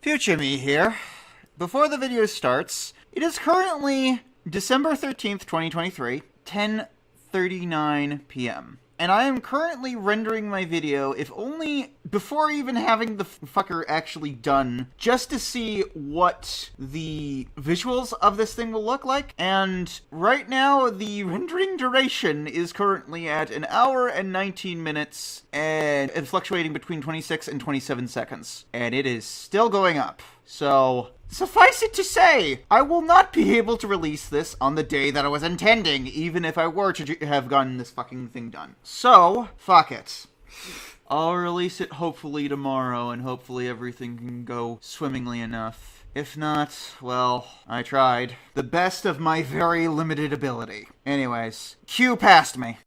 Future me here. Before the video starts, it is currently December 13th, 2023, 10:39 p.m. And I am currently rendering my video, if only before even having the fucker actually done, just to see what the visuals of this thing will look like. And right now, the rendering duration is currently at 1 hour and 19 minutes and fluctuating between 26 and 27 seconds. And it is still going up. So, suffice it to say, I will not be able to release this on the day that I was intending, even if I were to have gotten this fucking thing done. So, fuck it. I'll release it hopefully tomorrow, and hopefully everything can go swimmingly enough. If not, well, I tried. The best of my very limited ability. Anyways, cue past me.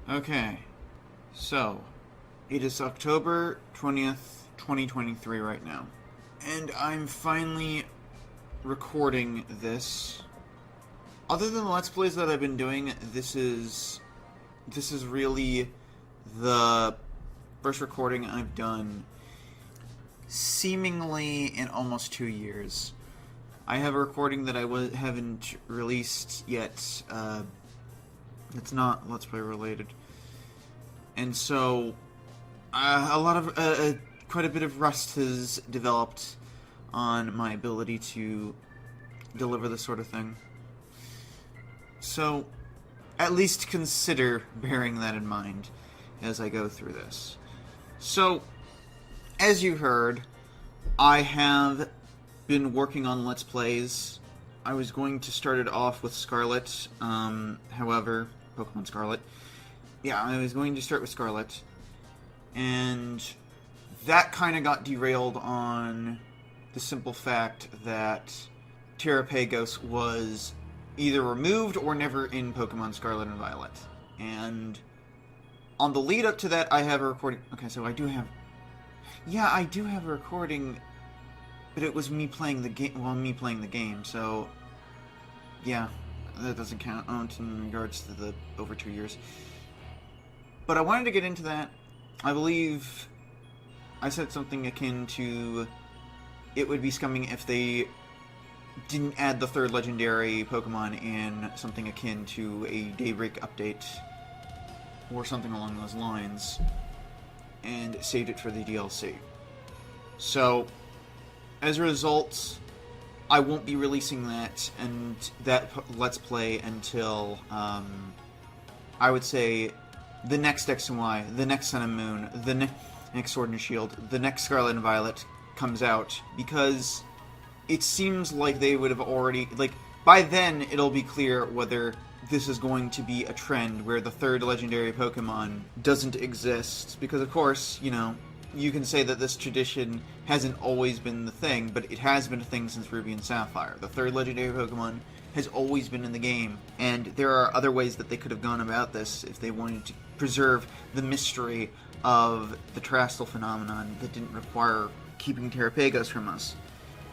Okay, so, it is October 20th, 2023 right now. And I'm finally recording this. Other than the Let's Plays that I've been doing, this is really the first recording I've done seemingly in almost 2 years. I have a recording that I haven't released yet. It's not Let's Play related. And so, quite a bit of rust has developed on my ability to deliver this sort of thing. So, at least consider bearing that in mind as I go through this. So, as you heard, I have been working on Let's Plays. I was going to start it off with Scarlet, however, Pokemon Scarlet. Yeah, I was going to start with Scarlet, and that kind of got derailed on the simple fact that Terrapagos was either removed or never in Pokemon Scarlet and Violet. And on the lead up to that, I have a recording. Okay, so I do have... Yeah, I do have a recording, but it was me playing the game. Well, me playing the game, so... Yeah, that doesn't count in regards to the over 2 years. But I wanted to get into that. I believe I said something akin to it would be scumming if they didn't add the third legendary Pokemon in something akin to a Daybreak update or something along those lines and saved it for the DLC. So, as a result, I won't be releasing that and that Let's Play until, I would say, the next X and Y, the next Sun and Moon, the next Sword and Shield, the next Scarlet and Violet comes out, because it seems like they would have already, by then it'll be clear whether this is going to be a trend where the third legendary Pokemon doesn't exist, because of course, you can say that this tradition hasn't always been the thing, but it has been a thing since Ruby and Sapphire. The third legendary Pokemon has always been in the game, and there are other ways that they could have gone about this if they wanted to preserve the mystery of the Terastal phenomenon that didn't require keeping Terrapagos from us.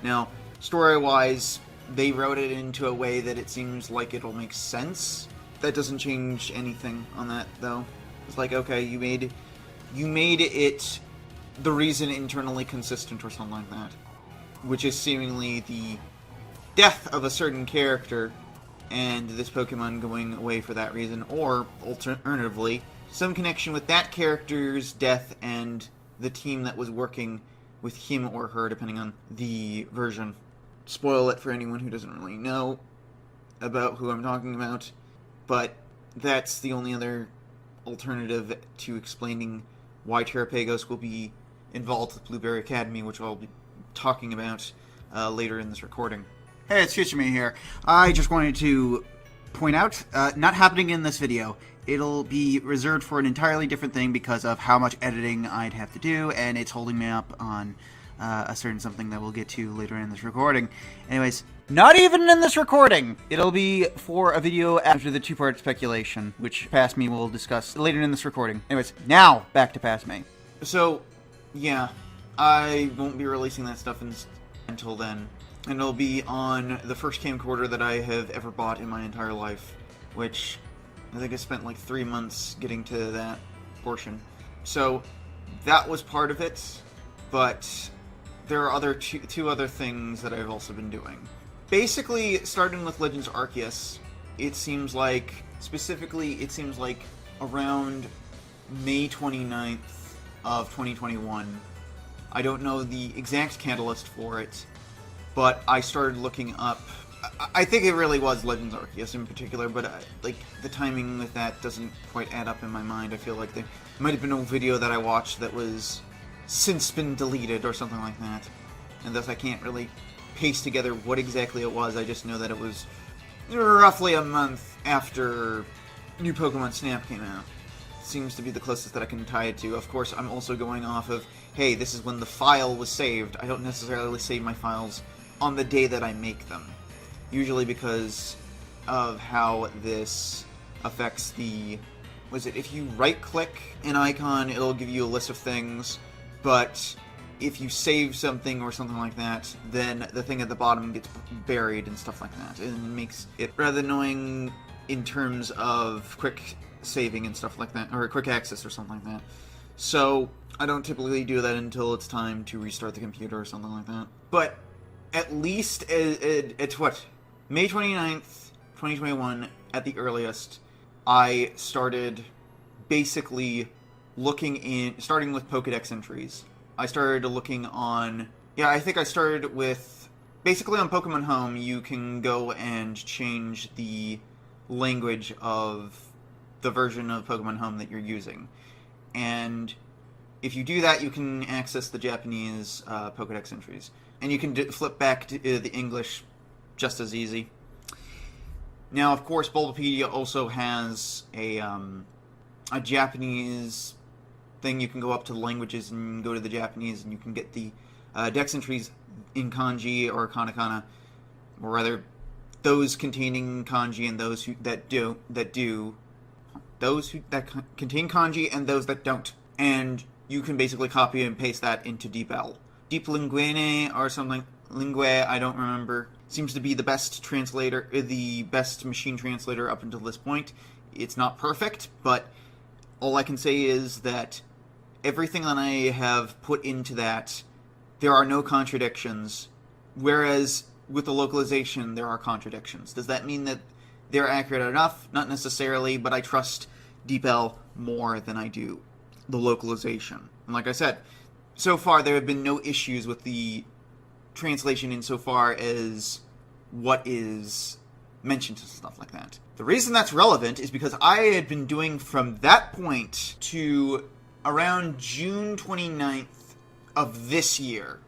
Now, story-wise, they wrote it into a way that it seems like it'll make sense. That doesn't change anything on that, though. It's like, okay, you made it the reason internally consistent or something like that, which is seemingly the death of a certain character and this Pokemon going away for that reason, or alternatively, some connection with that character's death and the team that was working with him or her, depending on the version. Spoil it for anyone who doesn't really know about who I'm talking about, but that's the only other alternative to explaining why Terrapagos will be involved with Blueberry Academy, which I'll be talking about later in this recording. Hey, it's Future Me here. I just wanted to point out, not happening in this video. It'll be reserved for an entirely different thing because of how much editing I'd have to do, and it's holding me up on a certain something that we'll get to later in this recording. Anyways, not even in this recording! It'll be for a video after the two-part speculation, which Past Me will discuss later in this recording. Anyways, now, back to Past Me. So, yeah, I won't be releasing that stuff until then. And it'll be on the first camcorder that I have ever bought in my entire life, which I think I spent like 3 months getting to that portion. So, that was part of it, but there are two other things that I've also been doing. Basically, starting with Legends Arceus, it seems like around May 29th of 2021. I don't know the exact catalyst for it, but I started looking up. I think it really was Legends Arceus in particular, but like the timing with that doesn't quite add up in my mind. I feel like there might have been a video that I watched that was since been deleted or something like that, and thus I can't really paste together what exactly it was. I just know that it was roughly a month after new Pokemon Snap came out. Seems to be the closest that I can tie it to. Of course, I'm also going off of, hey, this is when the file was saved. I don't necessarily save my files on the day that I make them. Usually because of how this affects the... if you right-click an icon, it'll give you a list of things, but if you save something or something like that, then the thing at the bottom gets buried and stuff like that. And it makes it rather annoying in terms of quick saving and stuff like that, or quick access or something like that. So I don't typically do that until it's time to restart the computer or something like that. But at least it's what? May 29th, 2021, at the earliest, I started basically starting with Pokedex entries. I started looking on, I think I started with, basically on Pokemon Home, you can go and change the language of the version of Pokemon Home that you're using. And if you do that, you can access the Japanese Pokedex entries. And you can flip back to the English just as easy. Now, of course, Bulbapedia also has a Japanese thing. You can go up to the languages and go to the Japanese, and you can get the dex entries in kanji or katakana, or rather, those containing kanji and those that contain kanji and those that don't. And you can basically copy and paste that into DeepL. Deep Linguine or something, Lingue, I don't remember, seems to be the best translator, the best machine translator up until this point. It's not perfect, but all I can say is that everything that I have put into that, there are no contradictions, whereas with the localization, there are contradictions. Does that mean that they're accurate enough? Not necessarily, but I trust DeepL more than I do the localization. And like I said, so far there have been no issues with the translation insofar as what is mentioned and stuff like that. The reason that's relevant is because I had been doing from that point to around June 29th of this year,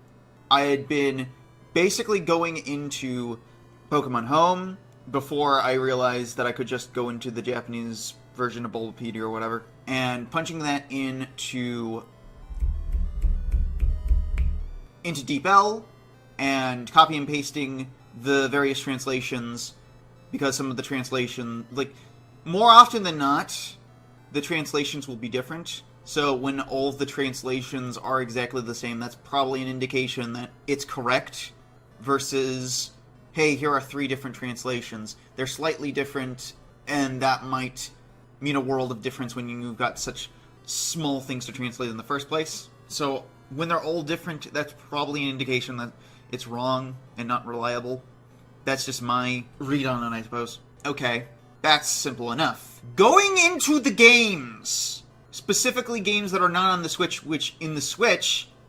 I had been basically going into Pokemon Home before I realized that I could just go into the Japanese version of Bulbapedia or whatever, and punching that into DeepL and copy and pasting the various translations, because some of the translation, more often than not, the translations will be different. So when all of the translations are exactly the same, that's probably an indication that it's correct, versus, hey, here are 3 different translations. They're slightly different, and that might mean a world of difference when you've got such small things to translate in the first place. So when they're all different, that's probably an indication that it's wrong and not reliable. That's just my read on it, I suppose. Okay, that's simple enough. Going into the games, specifically games that are not on the Switch, which with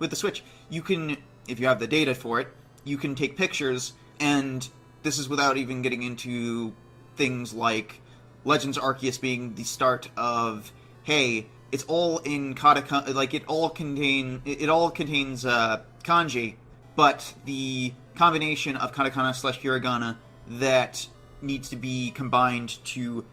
the Switch, you can, if you have the data for it, you can take pictures, and this is without even getting into things like Legends Arceus being the start of, hey, it's all in katakana, it all contains kanji, but the combination of katakana / hiragana that needs to be combined to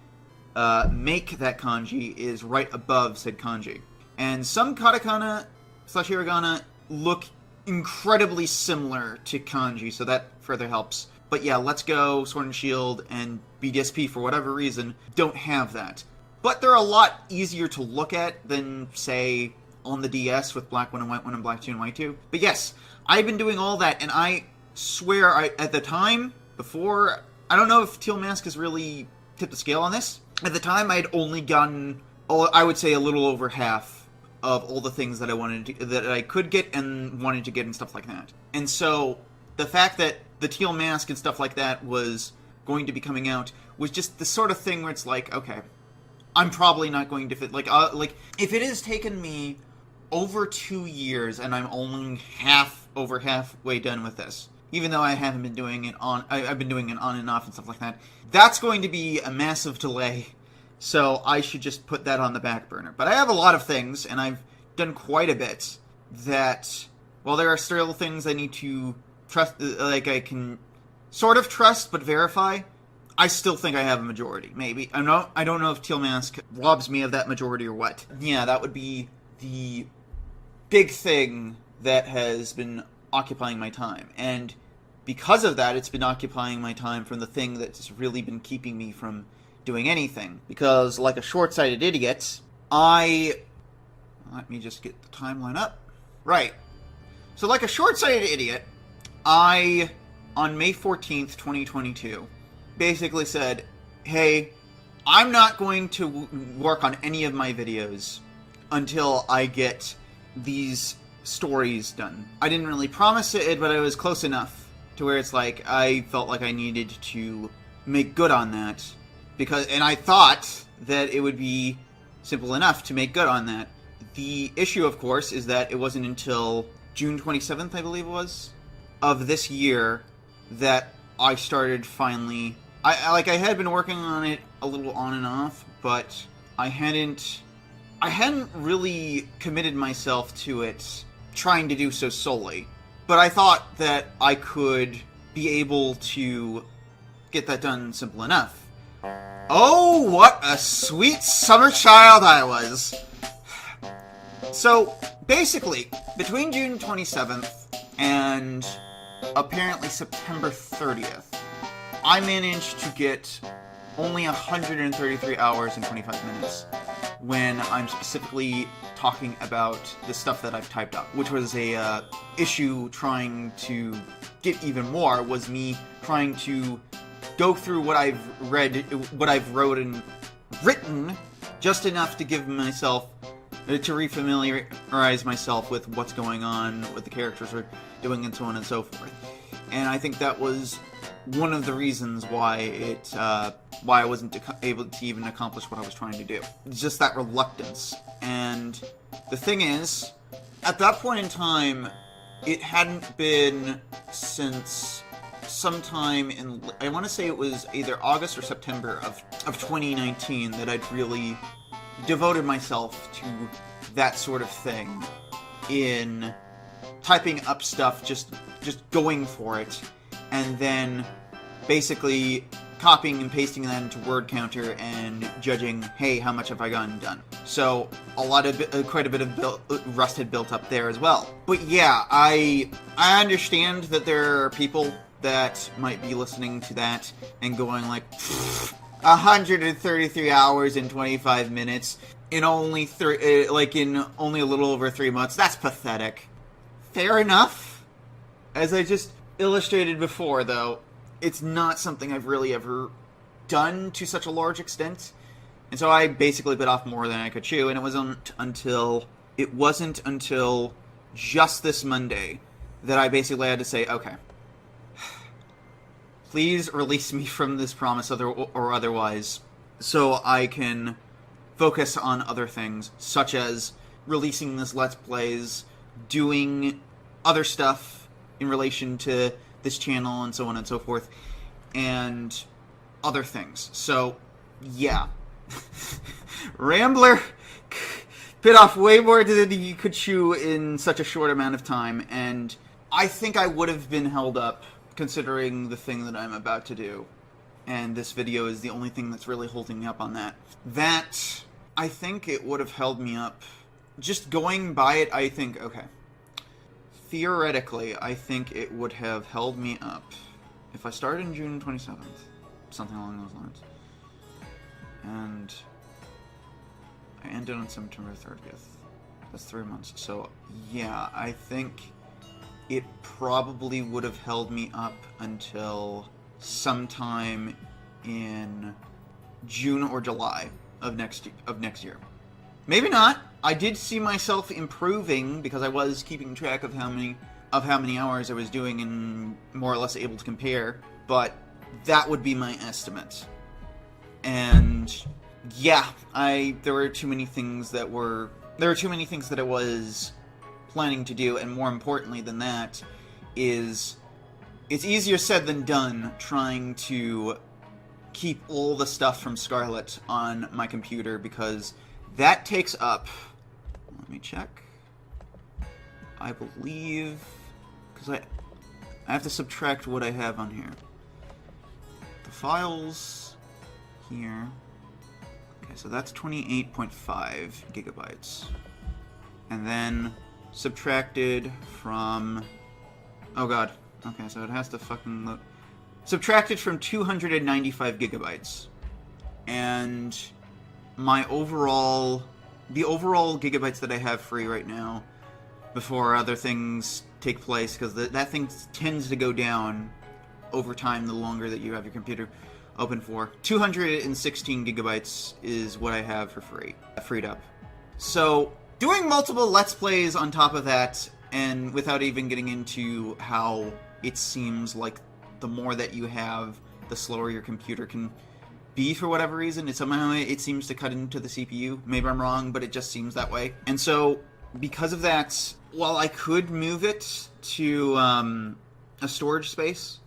make that kanji is right above said kanji. And some katakana / hiragana look incredibly similar to kanji, so that further helps. But yeah, Let's Go, Sword and Shield, and BDSP, for whatever reason, don't have that. But they're a lot easier to look at than, say, on the DS with Black 1 and White 1 and Black 2 and White 2. But yes, I've been doing all that, and I swear, at the time, before, I don't know if Teal Mask has really tipped the scale on this. At the time, I had only gotten, I would say, a little over half of all the things that I could get and wanted to get and stuff like that. And so the fact that the teal mask and stuff like that was going to be coming out was just the sort of thing where it's like, okay, I'm probably not going to fit. Like if it has taken me over 2 years and I'm only halfway done with this, even though I haven't been doing it I've been doing it on and off and stuff like that, that's going to be a massive delay. So I should just put that on the back burner. But I have a lot of things, and I've done quite a bit, that, while there are still things I need to trust, like I can sort of trust but verify, I still think I have a majority, maybe. I don't know if Teal Mask robs me of that majority or what. Yeah, that would be the big thing that has been occupying my time. And because of that, it's been occupying my time from the thing that's really been keeping me from doing anything. Because, like a short-sighted idiot, let me just get the timeline up. Right. So, like a short-sighted idiot, on May 14th, 2022, basically said, hey, I'm not going to work on any of my videos until I get these stories done. I didn't really promise it, but I was close enough to where it's like, I felt like I needed to make good on that. And I thought that it would be simple enough to make good on that. The issue, of course, is that it wasn't until June 27th, I believe it was, of this year that I started finally... I had been working on it a little on and off, but I hadn't really committed myself to it trying to do so solely. But I thought that I could be able to get that done simple enough. Oh, what a sweet summer child I was. So, basically, between June 27th and apparently September 30th, I managed to get only 133 hours and 25 minutes when I'm specifically talking about the stuff that I've typed up, which was a issue trying to get even more, was me trying to go through what I've written just enough to give myself, to refamiliarize myself with what's going on, what the characters are doing, and so on and so forth. And I think that was one of the reasons why I wasn't able to even accomplish what I was trying to do. Just that reluctance. And the thing is, at that point in time, it hadn't been since sometime in, I want to say it was either August or September of 2019 that I'd really devoted myself to that sort of thing, in typing up stuff, just going for it, and then basically copying and pasting that into word counter and judging, hey, how much have I gotten done? So quite a bit of rust had built up there as well. But yeah, I understand that there are people that might be listening to that and going like, 133 hours and 25 minutes in only in only a little over 3 months. That's pathetic. Fair enough. As I just illustrated before, though, it's not something I've really ever done to such a large extent. And so I basically bit off more than I could chew, and it wasn't until just this Monday that I basically had to say, okay, please release me from this promise or otherwise, so I can focus on other things, such as releasing this Let's Plays, doing other stuff in relation to this channel, and so on and so forth, and other things. So, yeah. Rambler bit off way more than you could chew in such a short amount of time, and I think I would have been held up, considering the thing that I'm about to do. And this video is the only thing that's really holding me up on that. That, I think it would have held me up. Just going by it, I think, okay. Theoretically, I think it would have held me up if I started in June 27th. Something along those lines. And I ended on September 30th. That's 3 months. So, yeah, I think it probably would have held me up until sometime in June or July of next year. Maybe not. I did see myself improving because I was keeping track of how many hours I was doing and more or less able to compare, but that would be my estimate. And yeah, there were too many things that I was planning to do, and more importantly than that is it's easier said than done trying to keep all the stuff from Scarlet on my computer, because that takes up, let me check, I believe, because I have to subtract what I have on here. The files here, okay, so that's 28.5 gigabytes. And then subtracted from, oh god, okay, so it has to fucking look, subtracted from 295 gigabytes. And the overall gigabytes that I have free right now, before other things take place, because that thing tends to go down over time the longer that you have your computer open for. 216 gigabytes is what I have for free, freed up. So, doing multiple Let's Plays on top of that, and without even getting into how it seems like the more that you have, the slower your computer can be for whatever reason. Somehow it seems to cut into the CPU. Maybe I'm wrong, but it just seems that way. And so, because of that, while I could move it to a storage space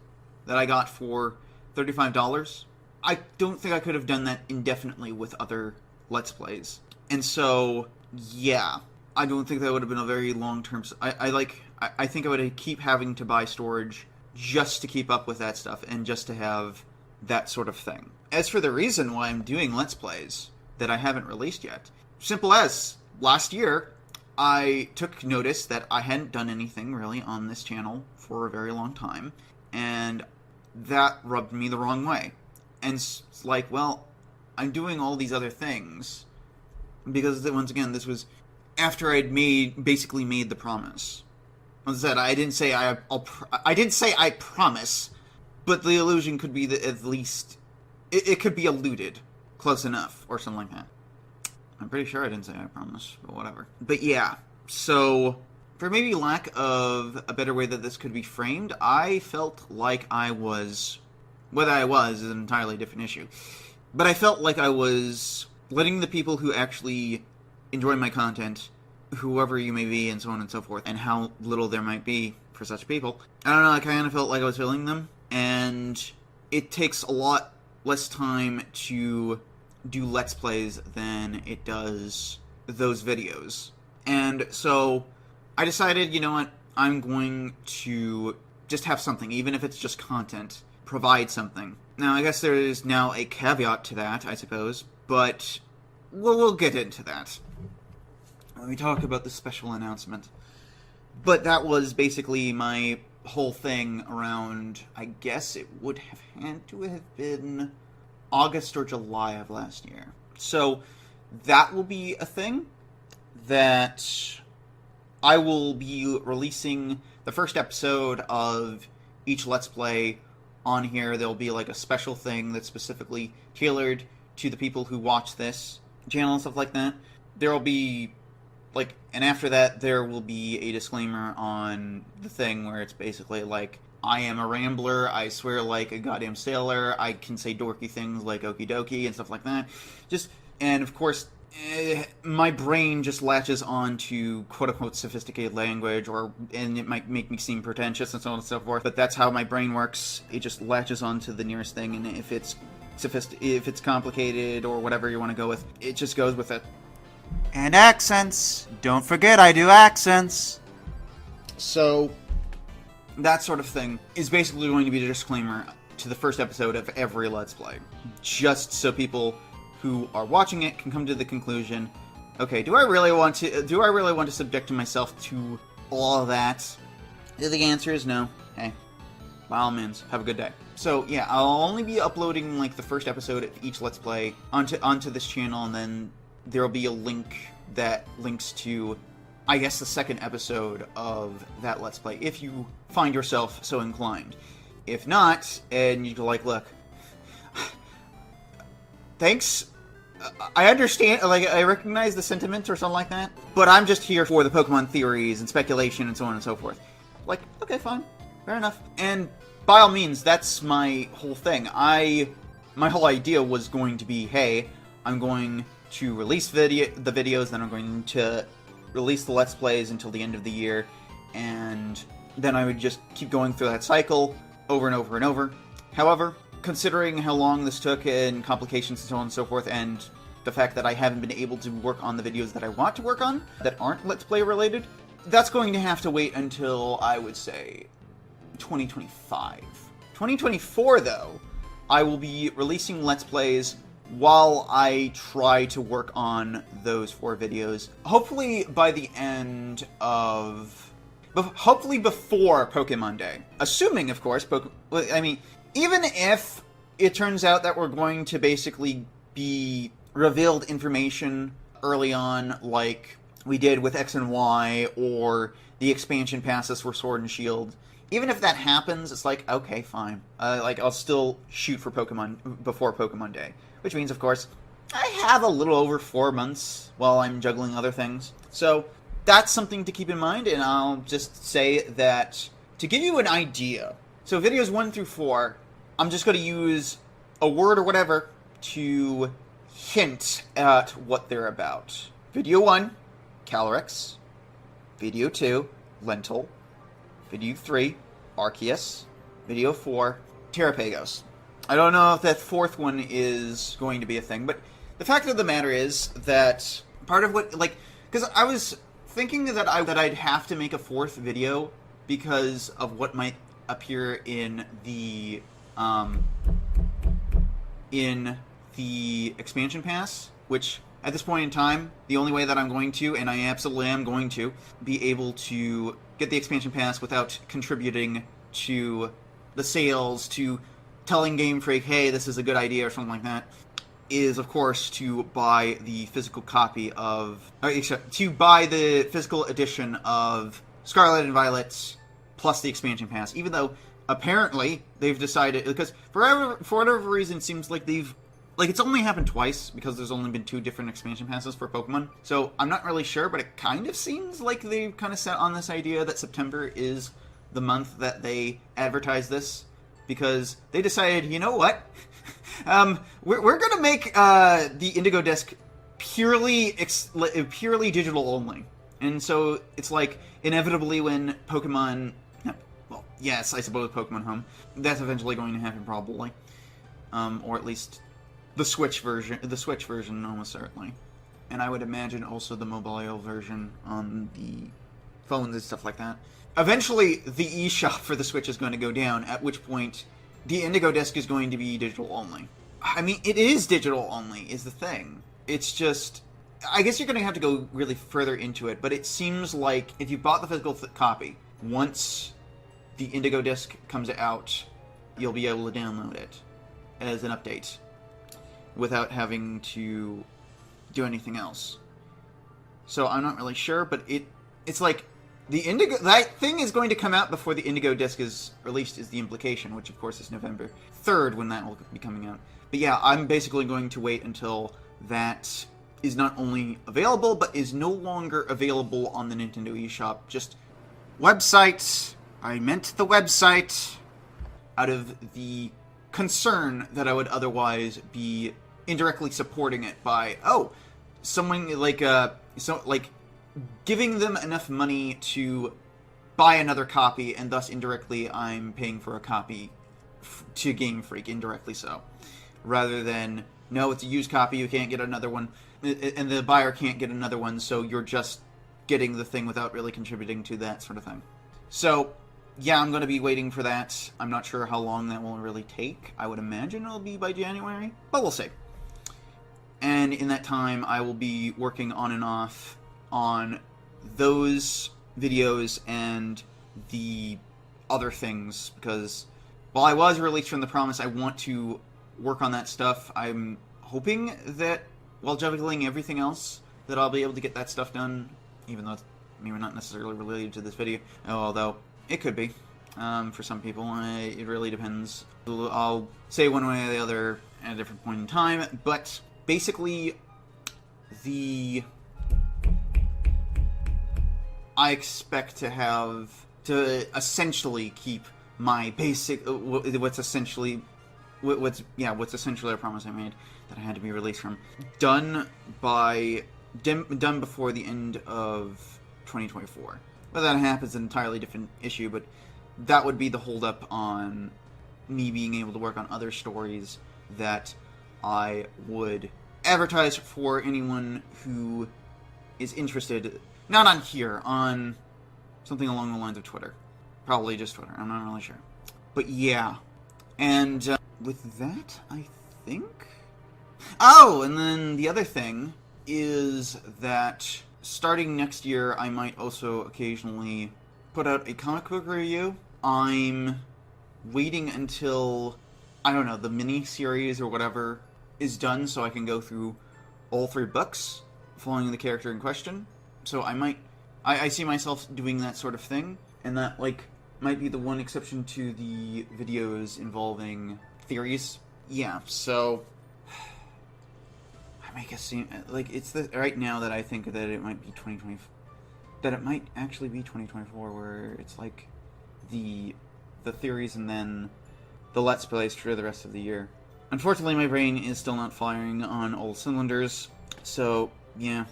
that I got for $35, I don't think I could have done that indefinitely with other Let's Plays. And so, yeah, I don't think that would have been a very long-term... I think I would keep having to buy storage just to keep up with that stuff and just to have that sort of thing. As for the reason why I'm doing Let's Plays that I haven't released yet, simple as, last year, I took notice that I hadn't done anything really on this channel for a very long time, and that rubbed me the wrong way. And it's like, well, I'm doing all these other things, because once again, this was after I'd basically made the promise. As I said, I didn't say I promise, but the illusion could be that at least it could be alluded close enough or something like that. I'm pretty sure I didn't say I promise, but whatever. But yeah, so for maybe lack of a better way that this could be framed, I felt like I was, whether I was is an entirely different issue, but I felt like I was letting the people who actually enjoy my content, whoever you may be, and so on and so forth, and how little there might be for such people, I don't know, I kind of felt like I was failing them, and it takes a lot less time to do Let's Plays than it does those videos. And so I decided, you know what, I'm going to just have something, even if it's just content, provide something. Now, I guess there is now a caveat to that, I suppose, but we'll get into that when we talk about the special announcement. But that was basically my whole thing around, I guess it would have had to have been August or July of last year. So that will be a thing that I will be releasing the first episode of each Let's Play on here. There'll be like a special thing that's specifically tailored to the people who watch this channel and stuff like that. There'll be like, and after that there will be a disclaimer on the thing where it's basically like, I am a rambler, I swear like a goddamn sailor, I can say dorky things like okie dokie and stuff like that. And of course, my brain just latches on to quote-unquote sophisticated language, and it might make me seem pretentious and so on and so forth, but that's how my brain works. It just latches on to the nearest thing, and if it's complicated or whatever you want to go with, it just goes with it. And accents! Don't forget I do accents! So, that sort of thing is basically going to be the disclaimer to the first episode of every Let's Play. Just so people who are watching it can come to the conclusion, okay, do I really want to subject myself to all of that? If the answer is no, hey, by all means, have a good day. So yeah, I'll only be uploading like the first episode of each Let's Play onto this channel, and then there'll be a link that links to, I guess, the second episode of that Let's Play, if you find yourself so inclined. If not, and you're like, look, thanks, I understand, like, I recognize the sentiment or something like that, but I'm just here for the Pokemon theories and speculation and so on and so forth. Like, okay, fine, fair enough. And by all means, that's my whole thing. My whole idea was going to be, hey, I'm going to release the videos, then I'm going to release the Let's Plays until the end of the year, and then I would just keep going through that cycle over and over and over. However, considering how long this took and complications and so on and so forth, and the fact that I haven't been able to work on the videos that I want to work on that aren't Let's Play related, that's going to have to wait until, I would say, 2025. 2024, though, I will be releasing Let's Plays while I try to work on those 4 videos. Hopefully by the end of... hopefully before Pokemon Day. Assuming, of course, I mean, even if it turns out that we're going to basically be revealed information early on, like we did with X and Y, or the expansion passes for Sword and Shield, even if that happens, it's like, okay, fine. Like, I'll still shoot for Pokemon before Pokemon Day. Which means, of course, I have a little over 4 months while I'm juggling other things. So, that's something to keep in mind, and I'll just say that, to give you an idea, so videos 1 through 4, I'm just going to use a word or whatever to hint at what they're about. Video 1, Calyrex. Video 2, Lentil. Video 3, Arceus. Video 4, Terrapagos. I don't know if that 4th one is going to be a thing, but the fact of the matter is that part of what, like, because I was thinking that I'd have to make a 4th video because of what might appear in the expansion pass, which at this point in time, the only way that I'm going to, and I absolutely am going to, be able to get the expansion pass without contributing to the sales, to telling Game Freak, hey, this is a good idea or something like that, is, of course, to buy the physical copy of... to buy the physical edition of Scarlet and Violet plus the expansion pass, even though apparently they've decided... Because for whatever reason, it seems like they've... Like, it's only happened twice, because there's only been 2 different expansion passes for Pokemon. So, I'm not really sure, but it kind of seems like they've kind of set on this idea that September is the month that they advertise this. Because they decided, you know what? We're going to make the Indigo Disc purely digital only. And so, it's like, inevitably when Pokemon... Well, yes, I suppose Pokemon Home. That's eventually going to happen, probably. Or at least... The Switch version, almost certainly. And I would imagine also the mobile version on the phones and stuff like that. Eventually, the eShop for the Switch is going to go down, at which point the Indigo Disc is going to be digital only. I mean, it is digital only, is the thing. It's just... I guess you're going to have to go really further into it, but it seems like if you bought the physical copy, once the Indigo Disc comes out, you'll be able to download it as an update without having to do anything else. So I'm not really sure, but it's like the Indigo... That thing is going to come out before the Indigo Disc is released, is the implication, which of course is November 3rd when that will be coming out. But yeah, I'm basically going to wait until that is not only available, but is no longer available on the Nintendo eShop. Just websites. I meant the website. Out of the concern that I would otherwise be indirectly supporting it by, someone like, giving them enough money to buy another copy, and thus indirectly I'm paying for a copy to Game Freak, indirectly so. Rather than, no, it's a used copy, you can't get another one, and the buyer can't get another one, so you're just getting the thing without really contributing to that sort of thing. So, yeah, I'm going to be waiting for that. I'm not sure how long that will really take. I would imagine it'll be by January, but we'll see. And in that time, I will be working on and off on those videos and the other things, because while I was released from the Promise, I want to work on that stuff. I'm hoping that while juggling everything else, that I'll be able to get that stuff done, even though it's maybe not necessarily related to this video, although it could be. For some people, it really depends. I'll say one way or the other at a different point in time, but basically, I expect to essentially keep my basic, what's essentially a promise I made that I had to be released from, done before the end of 2024. Whether that happens is an entirely different issue, but that would be the holdup on me being able to work on other stories that I would advertise for anyone who is interested. Not on here, on something along the lines of Twitter. Probably just Twitter, I'm not really sure. But yeah. And with that, I think... Oh, and then the other thing is that starting next year, I might also occasionally put out a comic book review. I'm waiting until, I don't know, the mini-series or whatever is done so I can go through all 3 books following the character in question. So I see myself doing that sort of thing, and that, like, might be the one exception to the videos involving theories. Yeah, so I make it seem like it's right now that I think that it might be 2020, that it might actually be 2024, where it's like the theories and then the Let's Plays for the rest of the year. Unfortunately, my brain is still not firing on all cylinders, so yeah.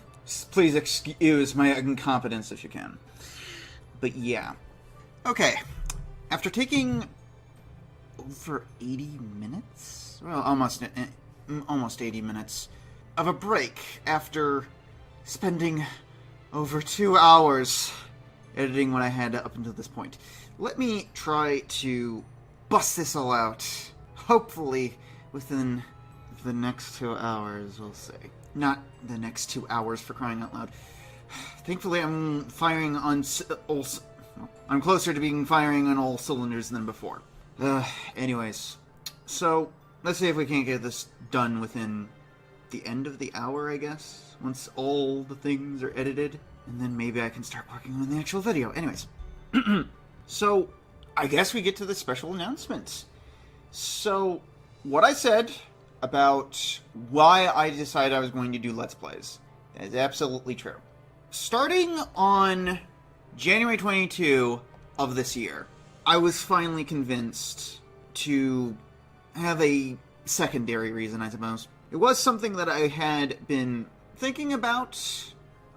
Please excuse my incompetence if you can. But yeah. Okay. After taking over 80 minutes? Well, almost 80 minutes of a break after spending over 2 hours editing what I had up until this point. Let me try to bust this all out. Hopefully within the next 2 hours, we'll say. Not the next 2 hours, for crying out loud. Thankfully, I'm firing on I'm closer to being firing on all cylinders than before. Anyways, so let's see if we can't get this done within the end of the hour, I guess. Once all the things are edited, and then maybe I can start working on the actual video. Anyways, so I guess we get to the special announcements. So what I said about why I decided I was going to do Let's Plays is absolutely true. Starting on January 22 of this year, I was finally convinced to have a secondary reason, I suppose. It was something that I had been thinking about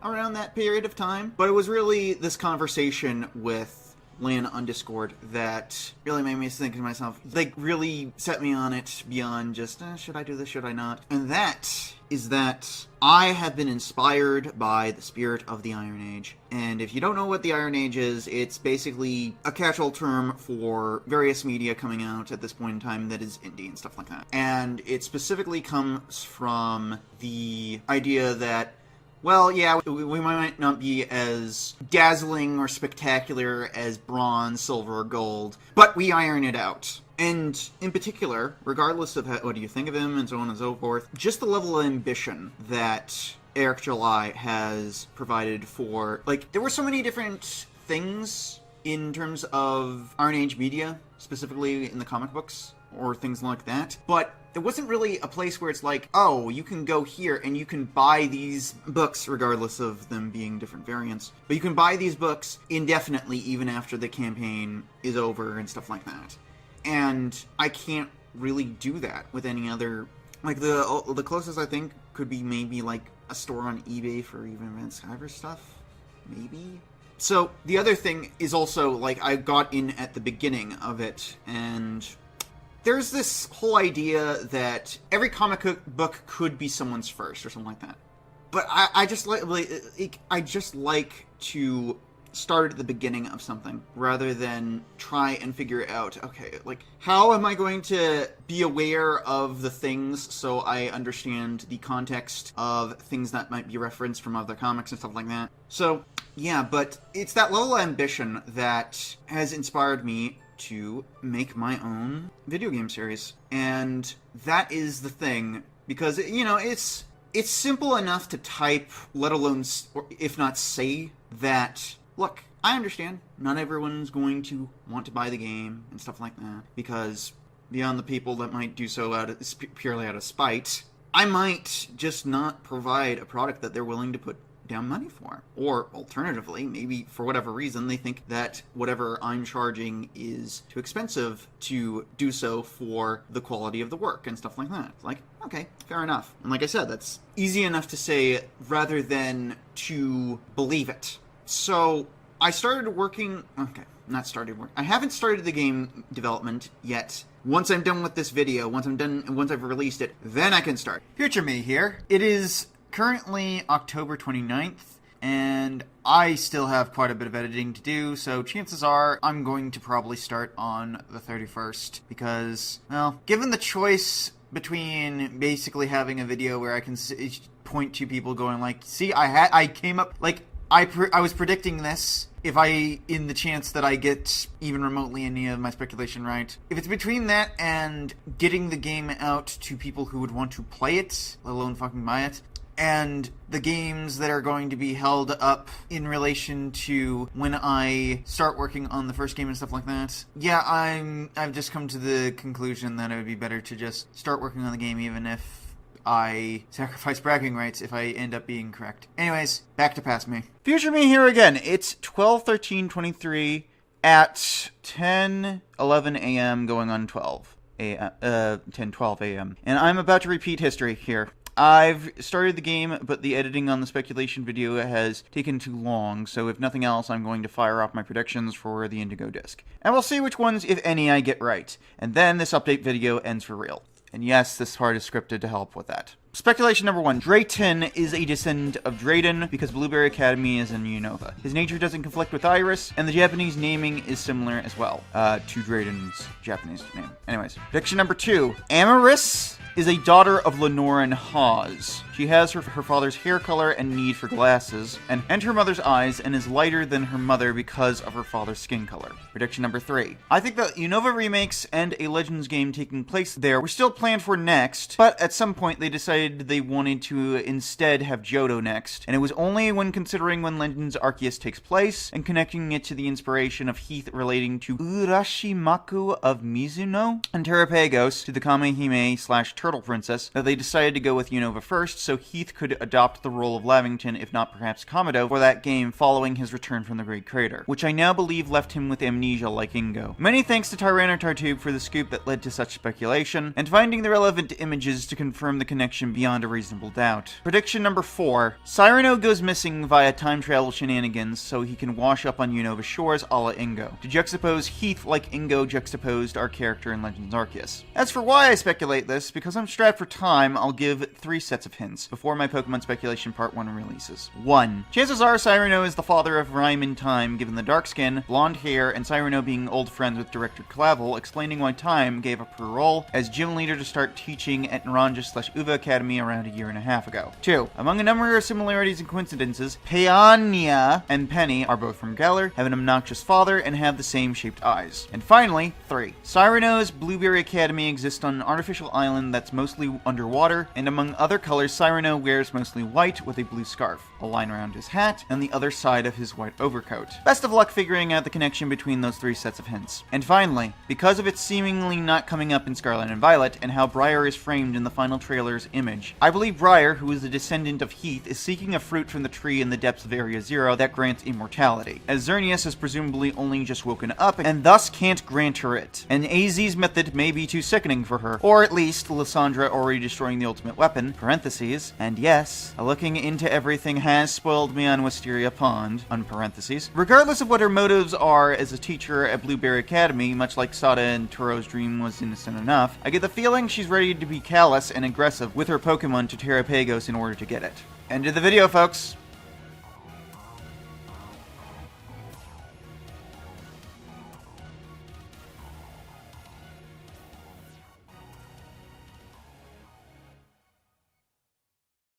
around that period of time, but it was really this conversation with Lan on Discord that really made me think to myself, like, really set me on it beyond just, should I do this, should I not? And that is that I have been inspired by the spirit of the Iron Age. And if you don't know what the Iron Age is, it's basically a catch-all term for various media coming out at this point in time that is indie and stuff like that. And it specifically comes from the idea that, well, yeah, we might not be as dazzling or spectacular as bronze, silver, or gold, but we iron it out. And in particular, regardless of what you think of him and so on and so forth, just the level of ambition that Eric July has provided for, like, there were so many different things in terms of Iron Age media, specifically in the comic books, or things like that, but there wasn't really a place where it's like, oh, you can go here and you can buy these books, regardless of them being different variants, but you can buy these books indefinitely even after the campaign is over and stuff like that. And I can't really do that with any other, like, the closest I think could be maybe like a store on eBay for even Advanced Skyver stuff, maybe? So the other thing is also, like, I got in at the beginning of it, and there's this whole idea that every comic book could be someone's first or something like that. But I just like to start at the beginning of something rather than try and figure out, okay, like, how am I going to be aware of the things so I understand the context of things that might be referenced from other comics and stuff like that. So, yeah, but it's that level of ambition that has inspired me to make my own video game series. And that is the thing, because, you know, it's simple enough to type, let alone, or if not say, that, look, I understand not everyone's going to want to buy the game and stuff like that, because beyond the people that might do so purely out of spite, I might just not provide a product that they're willing to put down money for. Or alternatively, maybe for whatever reason they think that whatever I'm charging is too expensive to do so for the quality of the work and stuff like that. Like, okay, fair enough. And like I said, that's easy enough to say rather than to believe it. So I started working... Okay, not started work. I haven't started the game development yet. Once I'm done with this video, once I've released it, then I can start. Future me here. It is currently October 29th, and I still have quite a bit of editing to do, so chances are I'm going to probably start on the 31st, because, well, given the choice between basically having a video where I can point to people going like, see, I came up, like, I was predicting this, in the chance that I get even remotely any of my speculation right. If it's between that and getting the game out to people who would want to play it, let alone fucking buy it, and the games that are going to be held up in relation to when I start working on the first game and stuff like that, yeah, I've just come to the conclusion that it would be better to just start working on the game even if I sacrifice bragging rights if I end up being correct. Anyways, back to past me. Future me here again. It's 12/13/23 at 10:11 a.m. going on 10:12 a.m. And I'm about to repeat history here. I've started the game, but the editing on the speculation video has taken too long, so if nothing else, I'm going to fire off my predictions for the Indigo Disc. And we'll see which ones, if any, I get right. And then this update video ends for real. And yes, this part is scripted to help with that. Speculation number 1. Drayton is a descendant of Drayden because Blueberry Academy is in Unova. His nature doesn't conflict with Iris, and the Japanese naming is similar as well to Drayden's Japanese name. Anyways, prediction number 2. Amaris is a daughter of Lenore and Hawes. She has her father's hair color and need for glasses, and her mother's eyes, and is lighter than her mother because of her father's skin color. Prediction number 3. I think that Unova remakes and a Legends game taking place there were still planned for next, but at some point they decided they wanted to instead have Johto next, and it was only when considering when Legends Arceus takes place, and connecting it to the inspiration of Heath relating to Urashimaku of Mizuno, and Terrapagos to the Kamehime/Turtle Princess, that they decided to go with Unova first, so Heath could adopt the role of Lavington, if not perhaps Komodo, for that game following his return from the Great Crater, which I now believe left him with amnesia like Ingo. Many thanks to Tyranitartube for the scoop that led to such speculation, and finding the relevant images to confirm the connection beyond a reasonable doubt. Prediction number 4. Cyrano goes missing via time travel shenanigans so he can wash up on Unova shores a la Ingo, to juxtapose Heath like Ingo juxtaposed our character in Legends Arceus. As for why I speculate this, because I'm strapped for time, I'll give 3 sets of hints before my Pokemon Speculation Part 1 releases. 1. Chances are Cyrano is the father of Rhyme in Time, given the dark skin, blonde hair, and Cyrano being old friends with Director Clavel, explaining why Time gave up her role as gym leader to start teaching at Naranja/Uva Academy around a year and a half ago. 2. Among a number of similarities and coincidences, Paeania and Penny are both from Galar, have an obnoxious father, and have the same shaped eyes. And finally, 3. Cyrano's Blueberry Academy exists on an artificial island that's mostly underwater, and among other colors, Cyrano wears mostly white with a blue scarf, a line around his hat, and the other side of his white overcoat. Best of luck figuring out the connection between those 3 sets of hints. And finally, because of its seemingly not coming up in Scarlet and Violet, and how Briar is framed in the final trailer's image, I believe Briar, who is a descendant of Heath, is seeking a fruit from the tree in the depths of Area Zero that grants immortality, as Xerneas has presumably only just woken up, and thus can't grant her it. And AZ's method may be too sickening for her, or at least Lysandra already destroying the ultimate weapon, parentheses, and yes, looking into everything has spoiled me on Wisteria Pond, unparentheses. Regardless of what her motives are as a teacher at Blueberry Academy, much like Sada and Turo's dream was innocent enough, I get the feeling she's ready to be callous and aggressive with her Pokemon to Terrapagos in order to get it. End of the video, folks.